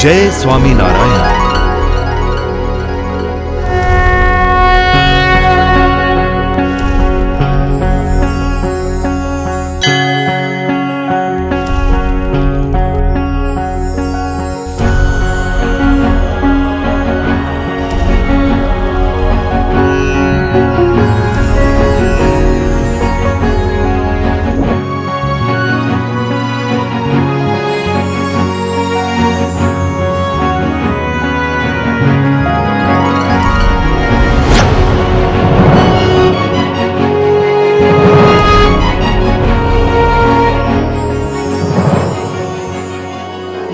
જય સ્વામિનારાયણ.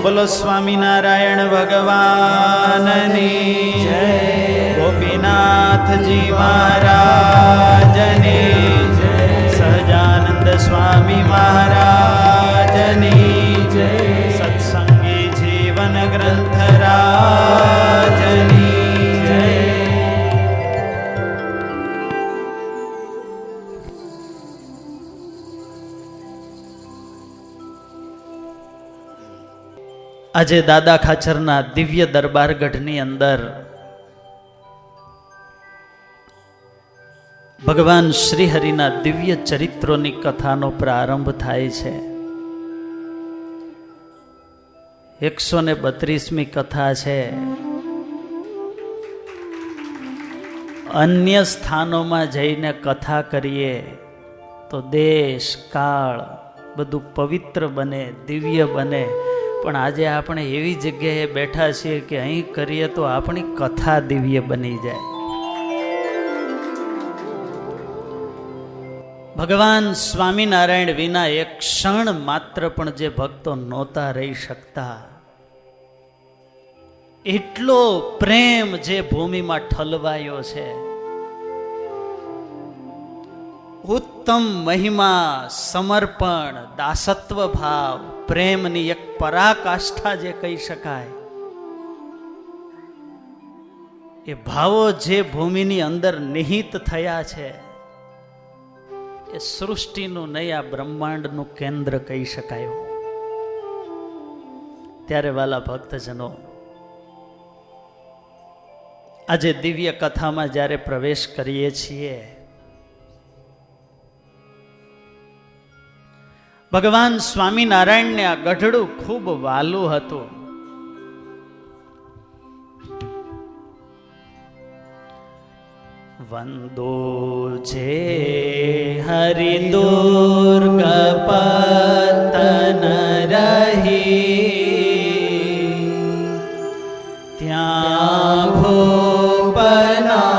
બોલો સ્વામિનારાયણ ભગવાનની જય, ગોપીનાથજી મહારાજની જય, સહજાનંદ સ્વામી મહારાજની જય, સત્સંગી જીવન ગ્રંથ રાજની જય. આજે દાદા ખાચરના દિવ્ય દરબારગઢની અંદર ભગવાન શ્રી હરિના દિવ્ય ચરિત્રોની કથાનો પ્રારંભ થાય છે. 132મી કથા છે. અન્ય સ્થાનોમાં જઈને કથા કરીએ તો દેશ કાળ બધું પવિત્ર બને, દિવ્ય બને, પણ આજે આપણે એવી જગ્યાએ બેઠા છીએ કે અહીં કરીએ તો આપણી કથા દિવ્ય બની જાય. ભગવાન સ્વામિનારાયણ વિના એક ક્ષણ માત્ર પણ જે ભક્તો નહોતા રહી શકતા, એટલો પ્રેમ જે ભૂમિમાં ઠલવાયો છે, ઉત્તમ મહિમા, સમર્પણ, દાસત્વ ભાવ, પ્રેમની એક પરાકાષ્ઠા જે કહી શકાય, એ ભાવો જે ભૂમિની અંદર નિહિત થયા છે, એ સૃષ્ટિનું નહીં, આ બ્રહ્માંડનું કેન્દ્ર કહી શકાય. ત્યારે વાલા ભક્તજનો, આજે દિવ્ય કથામાં જ્યારે પ્રવેશ કરીએ છીએ, ભગવાન સ્વામિનારાયણને આ ગઢડું ખૂબ વાલું હતું. વંદો છે હરિ દુર્ગ પતન રહી, ત્યાં ભૂપના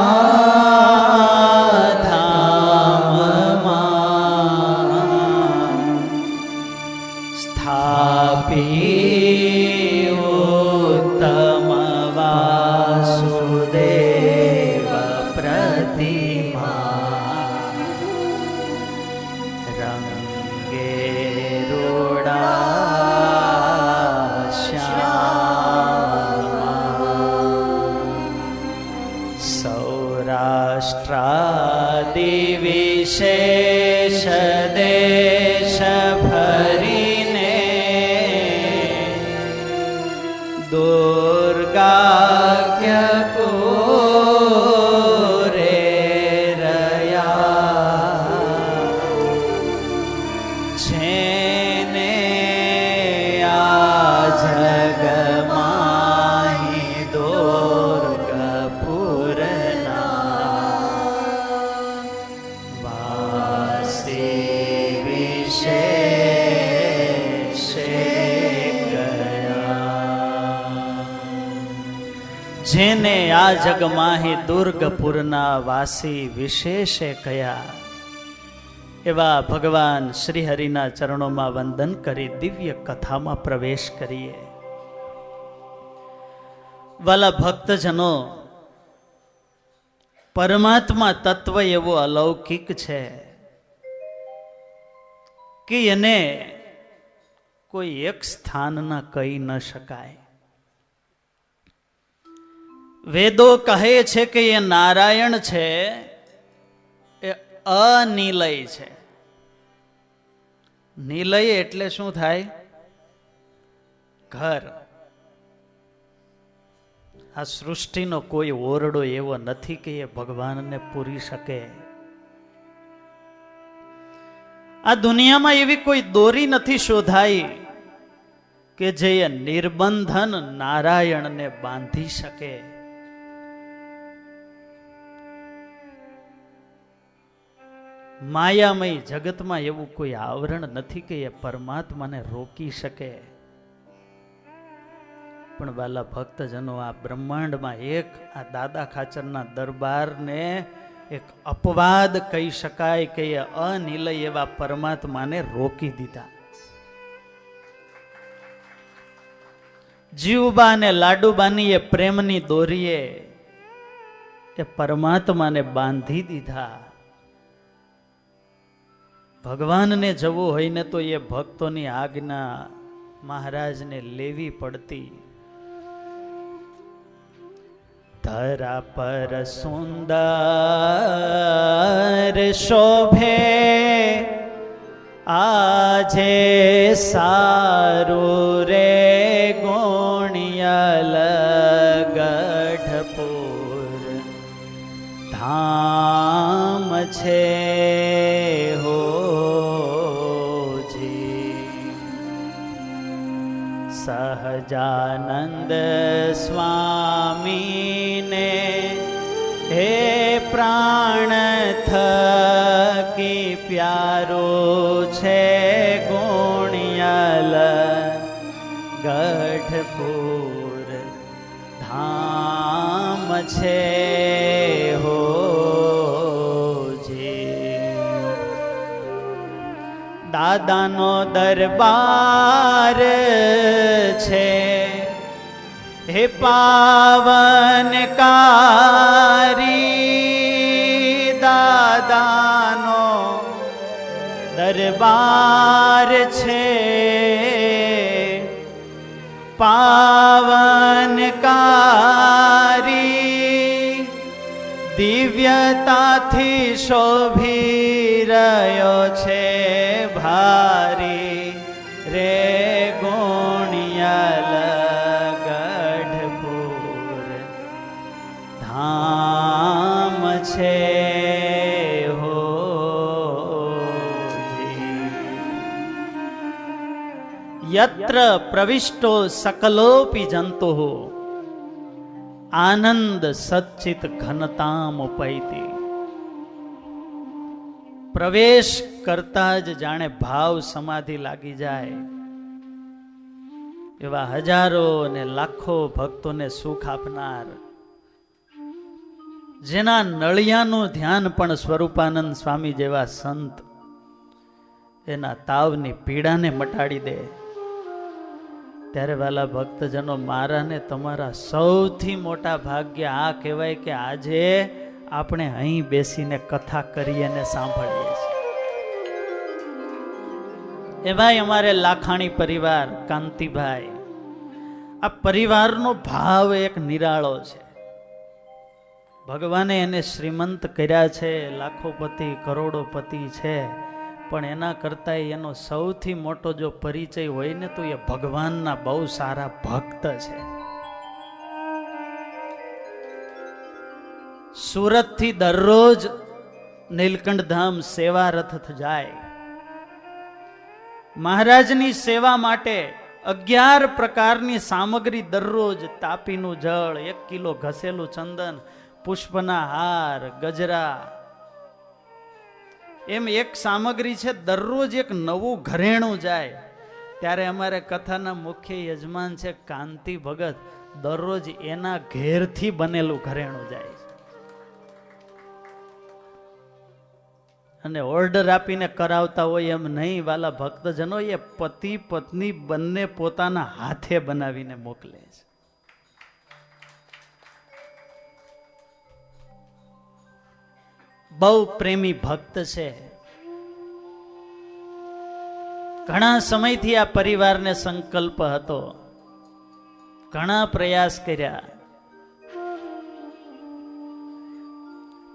ઉત્તમ વાસુદેવ પ્રતિમા, રંગે રૂડા શ્યામા, સૌરાષ્ટ્રાદિ વિશેષ દેશ ભરીને દુર્ગાખ્ય કોરે રહ્યા, છેને આ જગમાહી દુર્ગપુરના વાસી વિશેષે જેને આ જગમાહી દુર્ગપુરના વાસી વિશેષે કયા. એવા ભગવાન શ્રી હરિના ચરણોમાં વંદન કરી દિવ્ય કથામાં પ્રવેશ કરીએ. વાલા ભક્તજનો, પરમાત્મા તત્વ એવો અલૌકિક છે કે એને કોઈ એક સ્થાનના કહી ન શકાય. વેદો કહે છે કે એ નારાયણ છે, એ અનિલય છે. નિલય એટલે શું થાય? ઘર. આ સૃષ્ટિનો કોઈ ઓરડો એવો નથી કે એ ભગવાનને પૂરી શકે. આ દુનિયામાં એવી કોઈ દોરી નથી શોધાઈ કે જે નિર્બંધન નારાયણને બાંધી શકે. માયામય જગતમાં એવું કોઈ આવરણ નથી કે એ પરમાત્માને રોકી શકે. પણ વાલા ભક્તજનો, આ બ્રહ્માંડમાં એક આ દાદા ખાચરના દરબારને એક અપવાદ કહી શકાય કે એ અનિલય એવા પરમાત્માને રોકી દીધા. જીવબા અને લાડુબાની એ પ્રેમની દોરીએ એ પરમાત્માને બાંધી દીધા. ભગવાનને જવું હોય ને તો એ ભક્તોની આજ્ઞા મહારાજને લેવી પડતી. ધરા પર સુંદર શોભે આજે સારું રે ગોણિયલ ગઢપુર ધામ છે હો સહજાનંદ સ્વામીને હે પ્રાણ થકી પ્યારો છે ગોણિયલ ગઢપુર ધામ છે હો દાદાનો દરબાર છે હે પાવનકારી. દાદાનો દરબાર છે પાવનકારી. દિવ્યતાથી શોભી રહ્યો છે ભારી રે ગોણિયલ ગઢપુર ધામ છે હો. યત્ર પ્રવિષ્ટો સકલોપી જંતુ આનંદ સચ્ચિત ઘનતામ ઉપૈતિ. પ્રવેશ કરતા જ જાણે ભાવ સમાધિ લાગી જાય એવા હજારો ને લાખો ભક્તોને સુખ આપનાર, જેના નળિયાનું ધ્યાન પણ સ્વરૂપાનંદ સ્વામી જેવા સંત એના તાવની પીડાને મટાડી દે. ત્યારે વાલા ભક્તજનો, મારા ને તમારા સૌથી મોટા ભાગ્ય આ કહેવાય કે આજે આપણે અહીં બેસીને કથા કરીએ ને સાંભળીએ છીએ. એમાંય અમારે લાખાણી પરિવાર, કાંતિભાઈ, આ પરિવારનો ભાવ એક નિરાળો છે. ભગવાને એને શ્રીમંત કર્યા છે, લાખોપતિ કરોડોપતિ છે, પણ એના કરતા એનો સૌથી મોટો જો પરિચય હોય ને તો એ ભગવાનના બહુ સારા ભક્ત છે. સુરતથી દરરોજ નીલકંઠ ધામ સેવા રથ જાય. મહારાજની સેવા માટે 11 પ્રકારની સામગ્રી દરરોજ, તાપીનું જળ, 1 કિલો ઘસેલું ચંદન, પુષ્પના હાર, ગજરા, એમ એક સામગ્રી છે. દરરોજ એક નવું ઘરેણું જાય. ત્યારે અમારે કથાના મુખ્ય યજમાન છે કાંતિ ભગત, દરરોજ એના ઘેરથી બનેલું ઘરેણું જાય છે અને ઓર્ડર આપીને કરાવતા હોય એમ નહીં વાલા ભક્તજનો, એ પતિ પત્ની બંને પોતાના હાથે બનાવીને મોકલે છે. બહુ પ્રેમી ભક્ત છે. ઘણા સમયથી આ પરિવારને સંકલ્પ હતો, ઘણા પ્રયાસ કર્યા,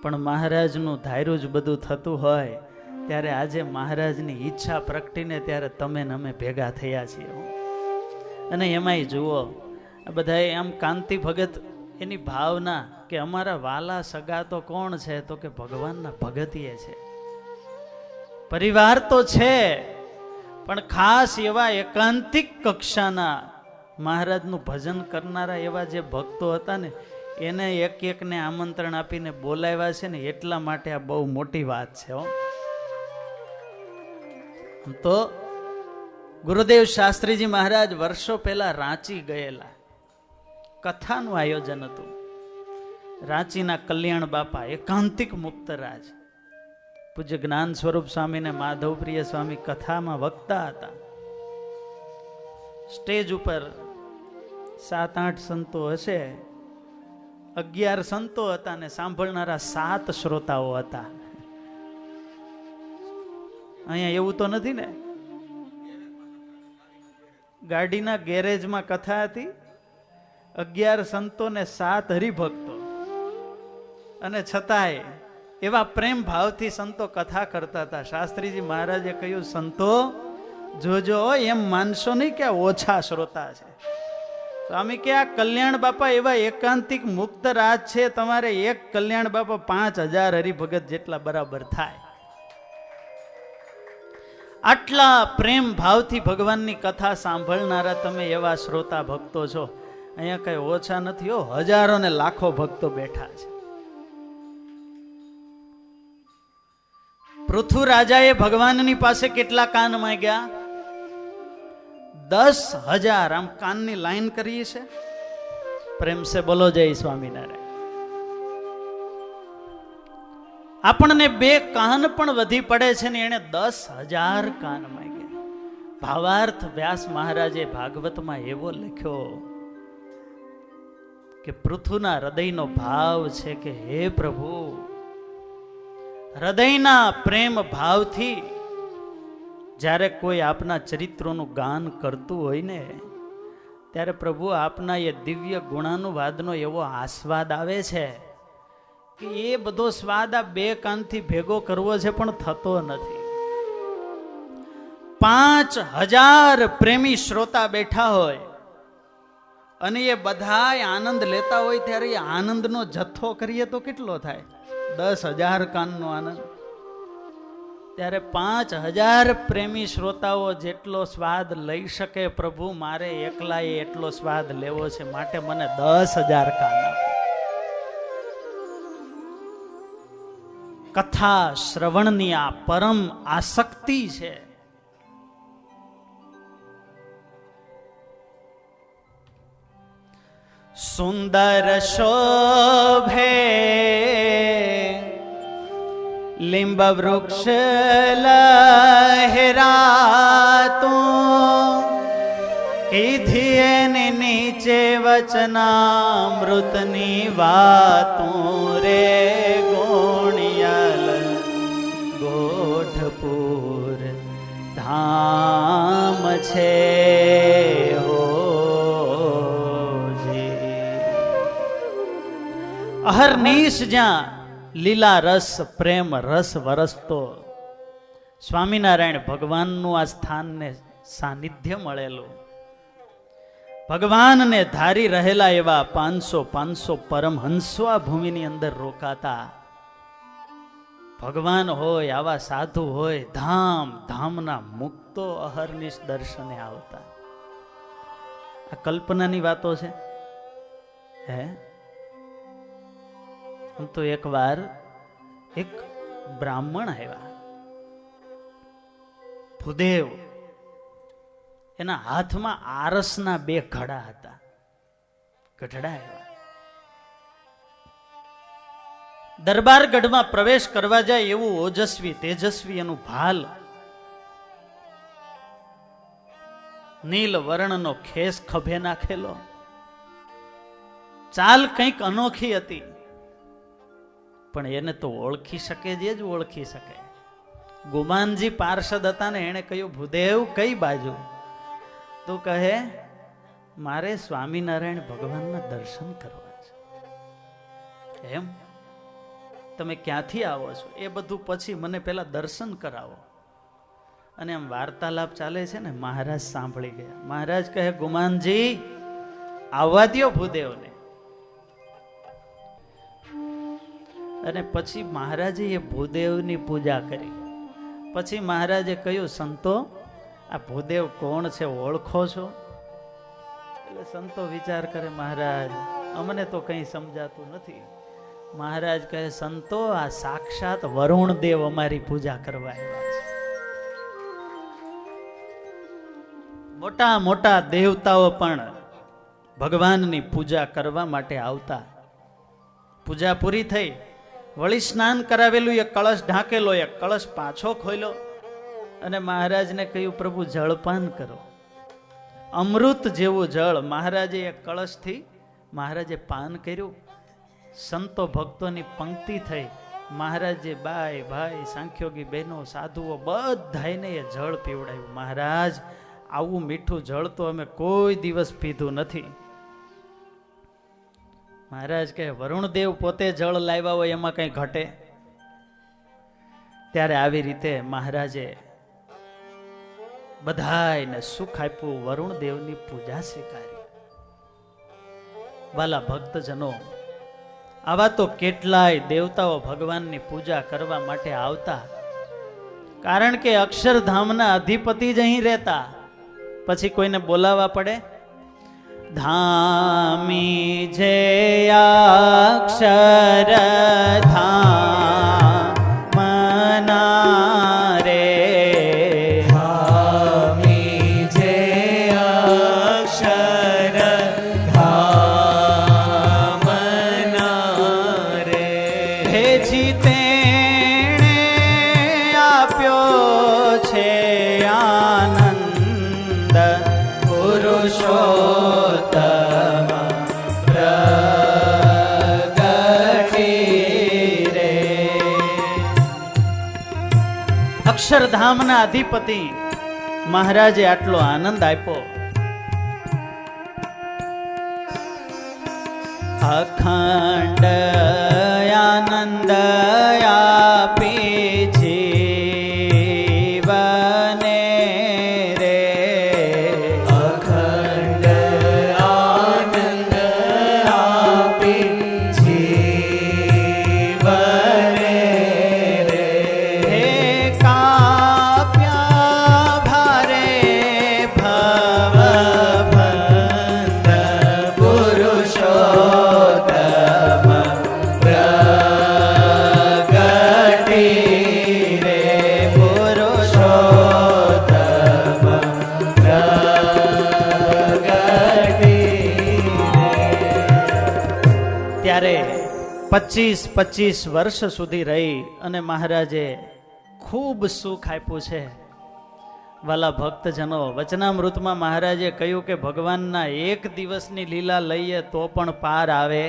પણ મહારાજનું ધાર્યું જ બધું થતું હોય. ત્યારે આજે મહારાજની ઈચ્છા પ્રગટીને ત્યારે તમે ને અમે ભેગા થયા છીએ. અને એમાંય જુઓ, આ બધા આમ કાંતિ ભગત એની ભાવના કે અમારા વાલા સગા તો કોણ છે, તો કે ભગવાનના ભગતીએ છે. પરિવાર તો છે, પણ ખાસ એવા એકાંતિક કક્ષાના મહારાજનું ભજન કરનારા એવા જે ભક્તો હતા ને, એને એક એકને આમંત્રણ આપીને બોલાવ્યા છે ને, એટલા માટે આ બહુ મોટી વાત છે. તો ગુરુદેવ શાસ્ત્રીજી મહારાજ વર્ષો પહેલા રાંચી ગયેલા, કથાનું આયોજન હતું. રાંચીના કલ્યાણ બાપા એકાંતિક મુક્તરાજ પૂજ્ય જ્ઞાન સ્વરૂપ સ્વામી ને માધવપ્રિય સ્વામી કથામાં વક્તા હતા. સ્ટેજ ઉપર 7-8 સંતો હશે, 11 સંતો હતા ને સાંભળનારા 7 શ્રોતાઓ હતા. અહીંયા એવું તો નથી ને? ગાડીના ગેરેજમાં કથા હતી, 11 સંતો ને 7 હરિભક્તો, અને છતાંય એવા પ્રેમ ભાવથી સંતો કથા કરતા હતા. શાસ્ત્રીજી મહારાજે કહ્યું, સંતો જોજો, એમ માનશો નહીં કે ઓછા શ્રોતા છે. સ્વામી કે આ કલ્યાણ બાપા એવા એકાંતિક મુક્ત રાજ છે, તમારે એક કલ્યાણ બાપા 5000 હરિભગત જેટલા બરાબર થાય. આટલા પ્રેમ ભાવથી ભગવાનની કથા સાંભળનારા તમે એવા શ્રોતા ભક્તો છો. અહીંયા કઈ ઓછા નથી, હજારો ને લાખો ભક્તો બેઠા છે. પૃથુ રાજાએ ભગવાનની પાસે કેટલા કાન માંગ્યા? 10,000. આમ કાનની લાઈન કરીએ છે. પ્રેમ સે બોલો જય સ્વામિનારાયણ. આપણને 2 કાન પણ વધી પડે છે ને, એને 10,000 કાન માંગ્યા. ભાવાર્થ વ્યાસ મહારાજે ભાગવતમાં એવો લખ્યો કે પૃથુના હૃદયનો ભાવ છે કે હે પ્રભુ, હૃદયના પ્રેમ ભાવથી જ્યારે કોઈ આપના ચરિત્રોનું ગાન કરતું હોય ને, ત્યારે પ્રભુ આપના એ દિવ્ય ગુણાનુવાદનો એવો આસ્વાદ આવે છે કે એ બધો સ્વાદ આ 2 કાનથી ભેગો કરવો છે પણ થતો નથી. 5000 પ્રેમી શ્રોતા બેઠા હોય અને એ બધાય આનંદ લેતા હોય, ત્યારે એ આનંદનો જથ્થો કરીએ તો કેટલો થાય? 10,000 કાનનો આનંદ. ત્યારે 5000 પ્રેમી શ્રોતાઓ જેટલો સ્વાદ લઈ શકે, પ્રભુ મારે એકલાએ એટલો સ્વાદ લેવો છે, માટે મને 10,000 કાન આપો. કથા શ્રવણની આ પરમ આસક્તિ છે. સુંદર શોભે લિંબ વૃક્ષ લહેરાતું, કીધી ને નીચે વચનામૃતની વાતું રે. ગોણિયાલ ગોઠપુર ધામ છે અહર્નિશ, જ્યાં લીલા રસ પ્રેમ રસ વરસતો. સ્વામિનારાયણ ભગવાનનું આ સ્થાનને સાનિધ્ય મળેલું. ભગવાનને ધારી રહેલા એવા 500 પરમહંસો આ ભૂમિની અંદર રોકાતા. ભગવાન હોય, આવા સાધુ હોય, ધામ ધામના મુક્તો અહર્નિશ દર્શને આવતા. આ કલ્પનાની વાતો છે હે? તો એકવાર એક બ્રાહ્મણ આવ્યા, ભૂદેવ. એના હાથમાં આરસના 2 ઘડા હતા. ગઢડા આવ્યા. દરબારગઢમાં પ્રવેશ કરવા જાય એવું ઓજસ્વી તેજસ્વી એનું ભાલ, નીલ વર્ણનો ખેસ ખભે નાખેલો, ચાલ કંઈક અનોખી હતી. પણ એને તો ઓળખી શકે જ ઓળખી શકે. ગુમાનજી પાર્ષદ હતા ને, એને કહ્યું, ભૂદેવ કઈ બાજુ? તો કહે, મારે સ્વામિનારાયણ ભગવાનના દર્શન કરવા છે. એમ? તમે ક્યાંથી આવો છો? એ બધું પછી મને પેલા દર્શન કરાવો. અને આમ વાર્તાલાપ ચાલે છે ને, મહારાજ સાંભળી ગયા. મહારાજ કહે, ગુમાનજી આવવા દ્યો ભૂદેવને. અને પછી મહારાજે એ ભૂદેવની પૂજા કરી. પછી મહારાજે કહ્યું, સંતો આ ભૂદેવ કોણ છે, ઓળખો છો? એટલે સંતો વિચાર કરે, મહારાજ અમને તો કંઈ સમજાતું નથી. મહારાજ કહે, સંતો આ સાક્ષાત વરુણ દેવ અમારી પૂજા કરવા આવ્યા છે. મોટા મોટા દેવતાઓ પણ ભગવાનની પૂજા કરવા માટે આવતા. પૂજા પૂરી થઈ, વળી સ્નાન કરાવેલું એક કળશ ઢાંકેલો, એક કળશ પાછો ખોલ્યો અને મહારાજને કહ્યું, પ્રભુ જળપાન કરો. અમૃત જેવું જળ મહારાજે એક કળશથી મહારાજે પાન કર્યું. સંતો ભક્તોની પંક્તિ થઈ. મહારાજે બાઈ ભાઈ સાંખ્યોગી બહેનો સાધુઓ બધાને એ જળ પીવડાવ્યું. મહારાજ આવું મીઠું જળ તો અમે કોઈ દિવસ પીધું નથી. મહારાજ કહે, વરુણદેવ પોતે જળ લાવ્યા હોય એમાં કઈ ઘટે? ત્યારે આવી રીતે મહારાજે બધાને સુખ આપ્યું, વરુણદેવની પૂજા સ્વીકારી. વાલા ભક્તજનો, આવા તો કેટલાય દેવતાઓ ભગવાનની પૂજા કરવા માટે આવતા. કારણ કે અક્ષરધામના અધિપતિ જ અહીં રહેતા, પછી કોઈને બોલાવવા પડે? ધામી જે અક્ષરધામ રે, ધામી જે અક્ષરધામ રે, હે જીતેણે આપ્યો છે આનંદ પુરુષોત્તમ પ્રગટી રે. અક્ષરધામના અધિપતિ મહારાજે આટલો આનંદ આપ્યો. અખંડ આનંદ આપી જીવને રે, અખંડ આનંદ આપી જીવને રે, હે કાપ્યા ભારે ભવ બંધ પુરુષોત્તમ પ્રગટી રે, પુરુષોત્તમ પ્રગટી રે. ત્યારે 25 વર્ષ સુધી રહી અને મહારાજે ખૂબ સુખ આપ્યું છે. વાલા ભક્તજનો, વચનામૃતમાં મહારાજે કહ્યું કે ભગવાનના એક દિવસની લીલા લઈએ તો પણ પાર આવે.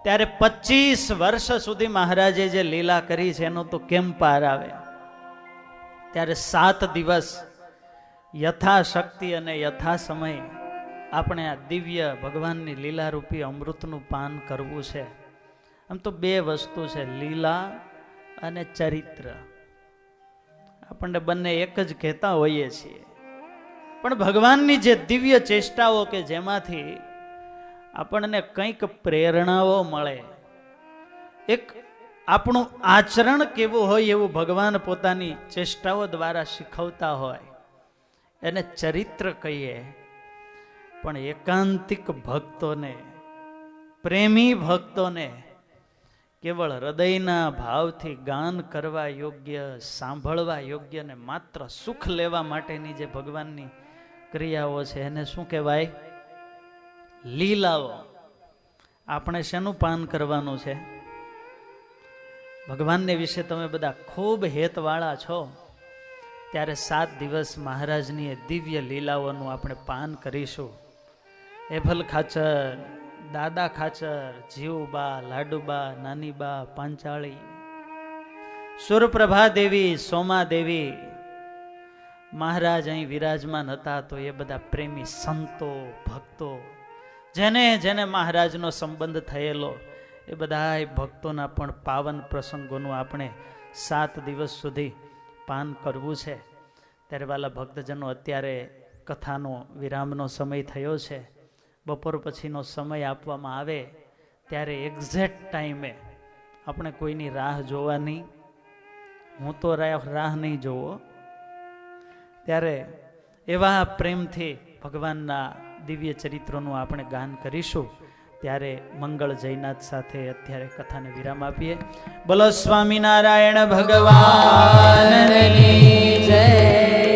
ત્યારે 25 વર્ષ સુધી મહારાજે જે લીલા કરી છે એનો તો કેમ પાર આવે? ત્યારે 7 દિવસ યથાશક્તિ અને યથા સમય આપણે આ દિવ્ય ભગવાનની લીલારૂપી અમૃતનું પાન કરવું છે. આમ તો 2 વસ્તુ છે, લીલા અને ચરિત્ર. આપણને બંને એક જ કહેતા હોઈએ છીએ, પણ ભગવાનની જે દિવ્ય ચેષ્ટાઓ કે જેમાંથી આપણને કંઈક પ્રેરણાઓ મળે, એક આપણું આચરણ કેવું હોય એવું ભગવાન પોતાની ચેષ્ટાઓ દ્વારા શીખવતા હોય, એને ચરિત્ર કહીએ. પણ એકાંતિક ભક્તોને, પ્રેમી ભક્તોને કેવળ હૃદયના ભાવથી ગાન કરવા યોગ્ય, સાંભળવા યોગ્ય ને માત્ર સુખ લેવા માટેની જે ભગવાનની ક્રિયાઓ છે એને શું કહેવાય? લીલાઓ. આપણે શેનું પાન કરવાનું છે? ભગવાનને વિશે તમે બધા ખૂબ હેતવાળા છો, ત્યારે 7 દિવસ મહારાજની એ દિવ્ય લીલાઓનું આપણે પાન કરીશું. એભલ ખાચર, દાદા ખાચર, જીવબા, લાડુબા, નાનીબા, પાંચાળી, સુરપ્રભા દેવી, સોમા દેવી, મહારાજ અહીં વિરાજમાન હતા તો એ બધા પ્રેમી સંતો, ભક્તો, જેને જેને મહારાજનો સંબંધ થયેલો, એ બધા ભક્તોના પણ પાવન પ્રસંગોનું આપણે 7 દિવસ સુધી પાન કરવું છે. ત્યારે વાલા ભક્તજનો, અત્યારે કથાનો વિરામનો સમય થયો છે બપોર પછીનો સમય આપવામાં આવે ત્યારે એક્ઝેક્ટ ટાઈમે આપણે કોઈની રાહ જોવાની, હું તો રાહ નહીં જોવો, ત્યારે એવા પ્રેમથી ભગવાનના દિવ્ય ચરિત્રોનું આપણે ગાન કરીશું. ત્યારે મંગળ જયનાથ સાથે અત્યારે કથાને વિરામ આપીએ. બોલો સ્વામિનારાયણ ભગવાન જય.